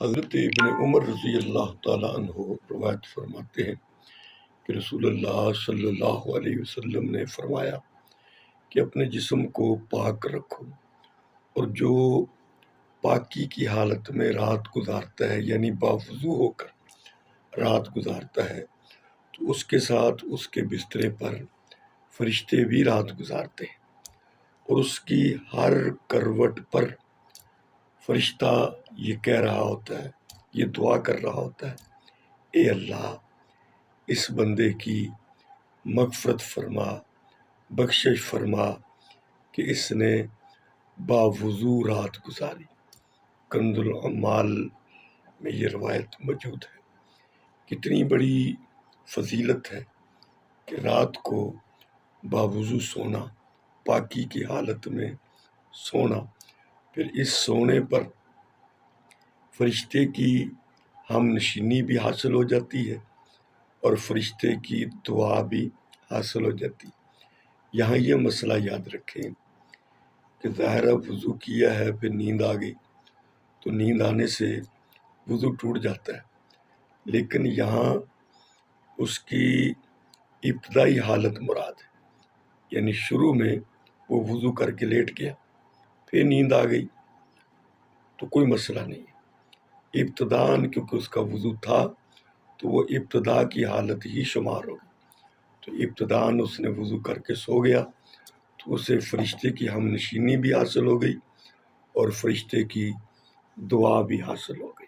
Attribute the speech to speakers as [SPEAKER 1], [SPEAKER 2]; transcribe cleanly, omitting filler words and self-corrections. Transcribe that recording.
[SPEAKER 1] حضرت ابن عمر رضی اللہ تعالیٰ عنہ روایت فرماتے ہیں کہ رسول اللہ صلی اللہ علیہ وسلم نے فرمایا کہ اپنے جسم کو پاک رکھو، اور جو پاکی کی حالت میں رات گزارتا ہے، یعنی باوضو ہو کر رات گزارتا ہے، تو اس کے ساتھ اس کے بسترے پر فرشتے بھی رات گزارتے ہیں، اور اس کی ہر کروٹ پر فرشتہ یہ کہہ رہا ہوتا ہے، یہ دعا کر رہا ہوتا ہے، اے اللہ اس بندے کی مغفرت فرما، بخشش فرما کہ اس نے باوضو رات گزاری۔ کنز العمال میں یہ روایت موجود ہے۔ کتنی بڑی فضیلت ہے کہ رات کو باوضو سونا، پاکی کی حالت میں سونا، پھر اس سونے پر فرشتے کی ہم نشینی بھی حاصل ہو جاتی ہے اور فرشتے کی دعا بھی حاصل ہو جاتی ہے۔ یہاں یہ مسئلہ یاد رکھیں کہ ظاہرہ وضو کیا ہے، پھر نیند آ گئی تو نیند آنے سے وضو ٹوٹ جاتا ہے، لیکن یہاں اس کی ابتدائی حالت مراد ہے، یعنی شروع میں وہ وضو کر کے لیٹ گیا، پھر نیند آ گئی تو کوئی مسئلہ نہیں ہے۔ ابتداً کیونکہ اس کا وضو تھا تو وہ ابتدا کی حالت ہی شمار ہوگی، تو ابتداً اس نے وضو کر کے سو گیا تو اسے فرشتے کی ہم نشینی بھی حاصل ہو گئی اور فرشتے کی دعا بھی حاصل ہو گئی۔